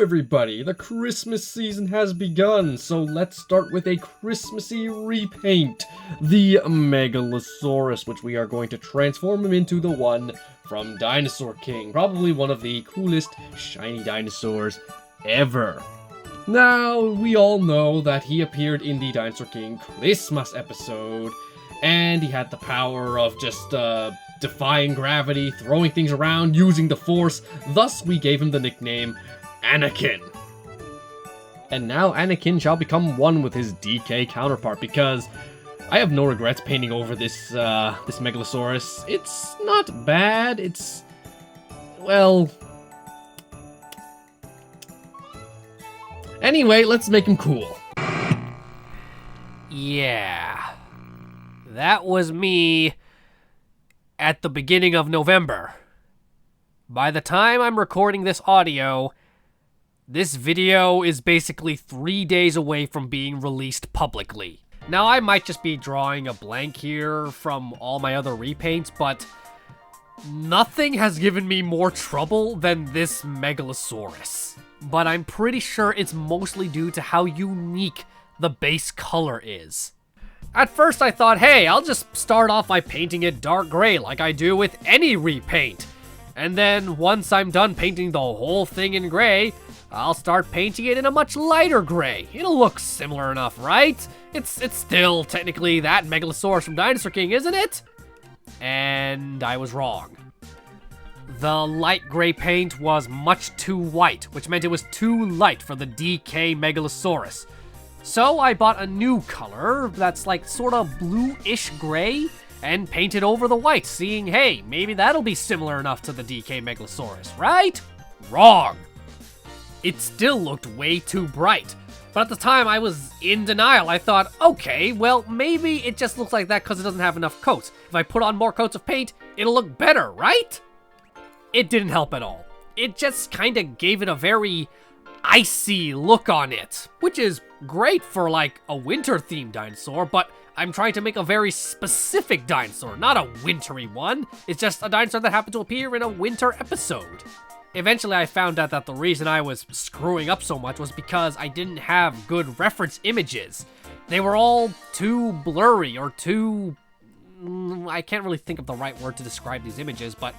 everybody! The Christmas season has begun, so let's start with a Christmassy repaint. The Megalosaurus, which we are going to transform him into the one from Dinosaur King. Probably one of the coolest shiny dinosaurs ever. Now, we all know that he appeared in the Dinosaur King Christmas episode, and he had the power of just, defying gravity, throwing things around, using the Force. Thus, we gave him the nickname Anakin. And now Anakin shall become one with his DK counterpart, because I have no regrets painting over this Megalosaurus. It's not bad, it's... well... anyway, let's make him cool. Yeah. That was me at the beginning of November. By the time I'm recording this audio, this video is basically 3 days away from being released publicly. Now, I might just be drawing a blank here from all my other repaints, but nothing has given me more trouble than this Megalosaurus. But I'm pretty sure it's mostly due to how unique the base color is. At first I thought, hey, I'll just start off by painting it dark gray like I do with any repaint. And then once I'm done painting the whole thing in gray, I'll start painting it in a much lighter gray. It'll look similar enough, right? It's still technically that Megalosaurus from Dinosaur King, isn't it? And I was wrong. The light gray paint was much too white, which meant it was too light for the DK Megalosaurus. So I bought a new color that's like sort of blue-ish gray and painted over the white, seeing, hey, maybe that'll be similar enough to the DK Megalosaurus, right? Wrong. It still looked way too bright. But at the time, I was in denial. I thought, okay, well, maybe it just looks like that because it doesn't have enough coats. If I put on more coats of paint, it'll look better, right? It didn't help at all. It just kind of gave it a very icy look on it, which is great for like a winter-themed dinosaur, but I'm trying to make a very specific dinosaur, not a wintry one. It's just a dinosaur that happened to appear in a winter episode. Eventually, I found out that the reason I was screwing up so much was because I didn't have good reference images. They were all too blurry or too... I can't really think of the right word to describe these images, but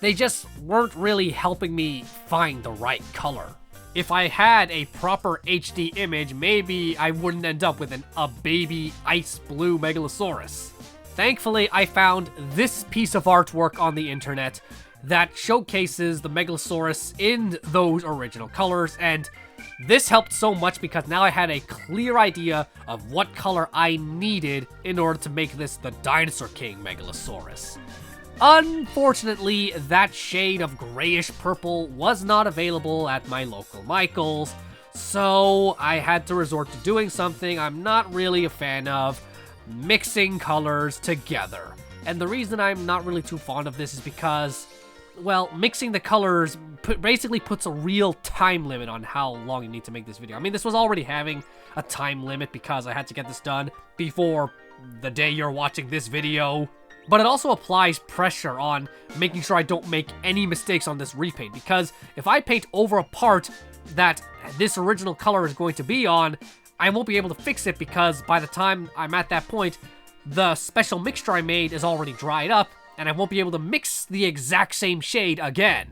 they just weren't really helping me find the right color. If I had a proper HD image, maybe I wouldn't end up with a baby ice blue Megalosaurus. Thankfully, I found this piece of artwork on the internet that showcases the Megalosaurus in those original colors, and this helped so much because now I had a clear idea of what color I needed in order to make this the Dinosaur King Megalosaurus. Unfortunately, that shade of grayish purple was not available at my local Michael's, so I had to resort to doing something I'm not really a fan of, mixing colors together. And the reason I'm not really too fond of this is because, well, mixing the colors basically puts a real time limit on how long you need to make this video. I mean, this was already having a time limit because I had to get this done before the day you're watching this video. But it also applies pressure on making sure I don't make any mistakes on this repaint, because if I paint over a part that this original color is going to be on, I won't be able to fix it because by the time I'm at that point, the special mixture I made is already dried up, and I won't be able to mix the exact same shade again.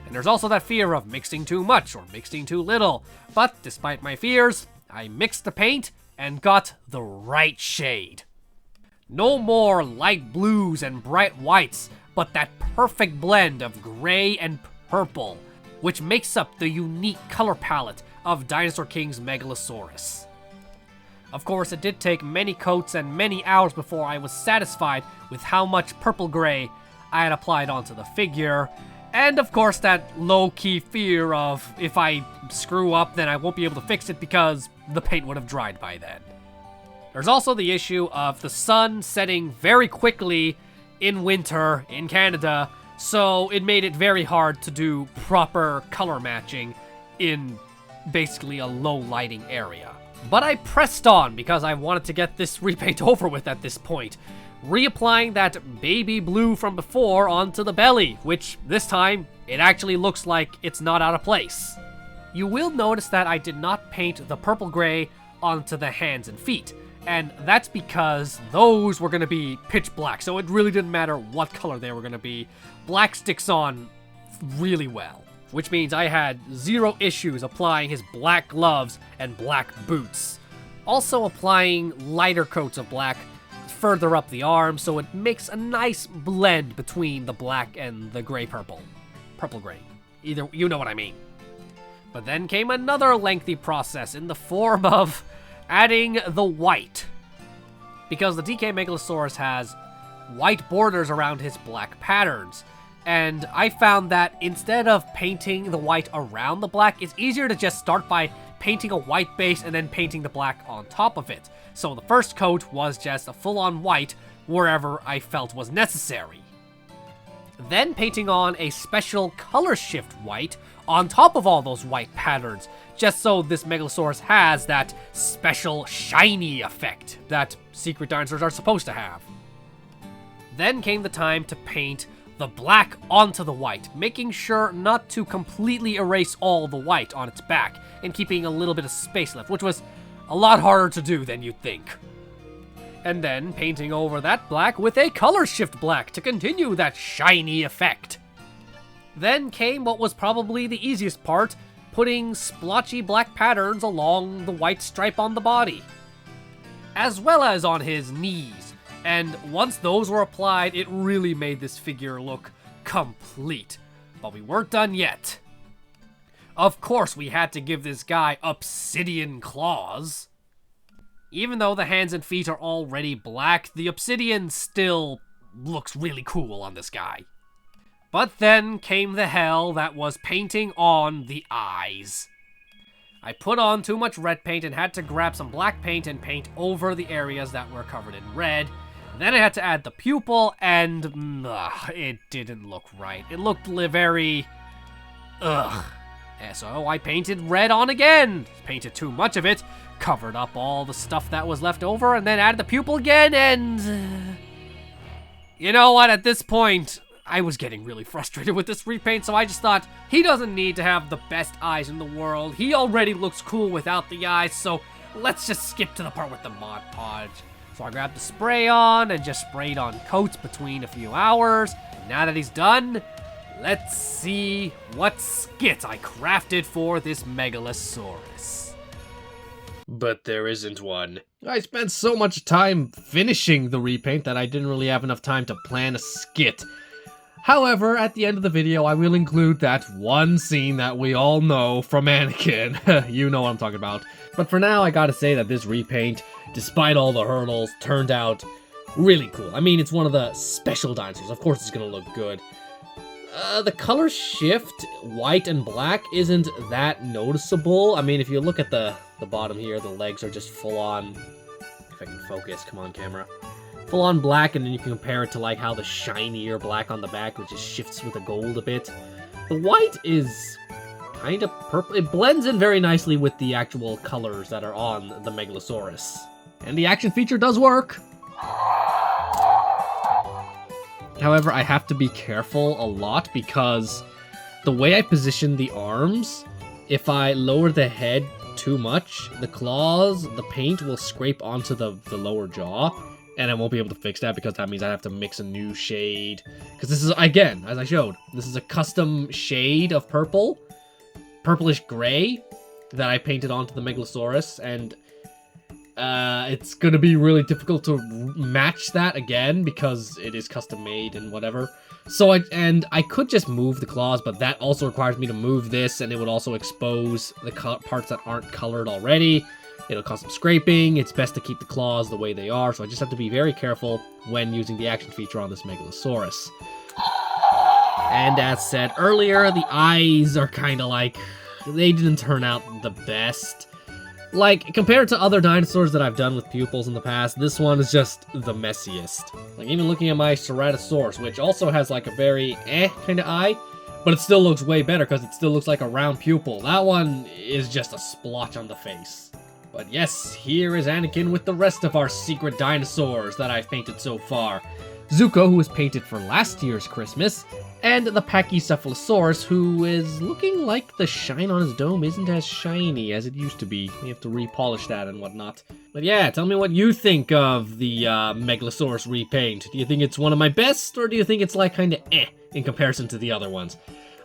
And there's also that fear of mixing too much or mixing too little, but despite my fears, I mixed the paint and got the right shade. No more light blues and bright whites, but that perfect blend of gray and purple, which makes up the unique color palette of Dinosaur King's Megalosaurus. Of course, it did take many coats and many hours before I was satisfied with how much purple gray I had applied onto the figure, and of course that low-key fear of if I screw up then I won't be able to fix it because the paint would have dried by then. There's also the issue of the sun setting very quickly in winter in Canada, so it made it very hard to do proper color matching in basically a low lighting area. But I pressed on because I wanted to get this repaint over with at this point, reapplying that baby blue from before onto the belly, which this time, it actually looks like it's not out of place. You will notice that I did not paint the purple gray onto the hands and feet, and that's because those were going to be pitch black, so it really didn't matter what color they were going to be. Black sticks on really well, which means I had zero issues applying his black gloves and black boots. Also applying lighter coats of black further up the arm, so it makes a nice blend between the black and the gray-purple. Purple-gray. Either, you know what I mean. But then came another lengthy process in the form of adding the white. Because the DK Megalosaurus has white borders around his black patterns. And I found that instead of painting the white around the black, it's easier to just start by painting a white base and then painting the black on top of it. So the first coat was just a full-on white wherever I felt was necessary. Then painting on a special color shift white on top of all those white patterns, just so this Megalosaurus has that special shiny effect that secret dinosaurs are supposed to have. Then came the time to paint the black onto the white, making sure not to completely erase all the white on its back and keeping a little bit of space left, which was a lot harder to do than you'd think. And then painting over that black with a color shift black to continue that shiny effect. Then came what was probably the easiest part, putting splotchy black patterns along the white stripe on the body, as well as on his knees. And once those were applied, it really made this figure look complete. But we weren't done yet. Of course, we had to give this guy obsidian claws. Even though the hands and feet are already black, the obsidian still looks really cool on this guy. But then came the hell that was painting on the eyes. I put on too much red paint and had to grab some black paint and paint over the areas that were covered in red. Then I had to add the pupil, and it didn't look right. It looked very... So I painted red on again. Painted too much of it, covered up all the stuff that was left over, and then added the pupil again, and... You know what, at this point, I was getting really frustrated with this repaint, so I just thought, he doesn't need to have the best eyes in the world. He already looks cool without the eyes, so let's just skip to the part with the Mod Podge. So I grabbed the spray on and just sprayed on coats between a few hours. And now that he's done, let's see what skit I crafted for this Megalosaurus. But there isn't one. I spent so much time finishing the repaint that I didn't really have enough time to plan a skit. However, at the end of the video, I will include that one scene that we all know from Anakin. You know what I'm talking about. But for now, I gotta say that this repaint, despite all the hurdles, turned out really cool. I mean, it's one of the special dinosaurs. Of course it's gonna look good. The color shift, white and black, isn't that noticeable. I mean, if you look at the bottom here, the legs are just full on... If I can focus, come on, camera. Full on black, and then you can compare it to like how the shinier black on the back, which just shifts with the gold a bit. The white is kind of purple. It blends in very nicely with the actual colors that are on the Megalosaurus. And the action feature does work. However, I have to be careful a lot because the way I position the arms, if I lower the head too much, the claws, the paint will scrape onto the lower jaw. And I won't be able to fix that because that means I have to mix a new shade. Because this is, again, as I showed, this is a custom shade of purple. Purplish gray that I painted onto the Megalosaurus. And it's going to be really difficult to match that again because it is custom made and whatever. So I could just move the claws, but that also requires me to move this. And it would also expose the parts that aren't colored already. It'll cause some scraping. It's best to keep the claws the way they are, so I just have to be very careful when using the action feature on this Megalosaurus. And as said earlier, the eyes are kind of like... They didn't turn out the best. Like, compared to other dinosaurs that I've done with pupils in the past, this one is just the messiest. Like, even looking at my Ceratosaurus, which also has like a very kind of eye, but it still looks way better because it still looks like a round pupil. That one is just a splotch on the face. But yes, here is Anakin with the rest of our secret dinosaurs that I've painted so far. Zuko, who was painted for last year's Christmas, and the Pachycephalosaurus, who is looking like the shine on his dome isn't as shiny as it used to be. We have to repolish that and whatnot. But yeah, tell me what you think of the Megalosaurus repaint. Do you think it's one of my best, or do you think it's like kinda in comparison to the other ones?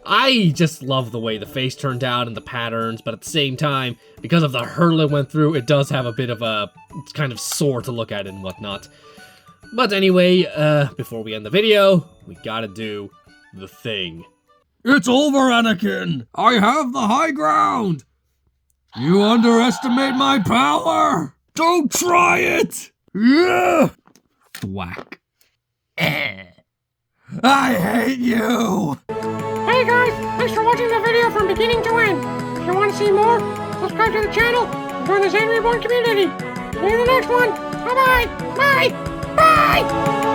I just love the way the face turned out and the patterns, but at the same time, because of the hurdle it went through, it does have a bit of a, it's kind of sore to look at and whatnot. But anyway, before we end the video, we gotta do the thing. It's over, Anakin! I have the high ground! You underestimate my power! Don't try it! Yeah! Thwack. I hate you! Hey guys, thanks for watching the video from beginning to end. If you want to see more, subscribe to the channel and join the Zainreborn community. See you in the next one. Bye-bye. Bye. Bye.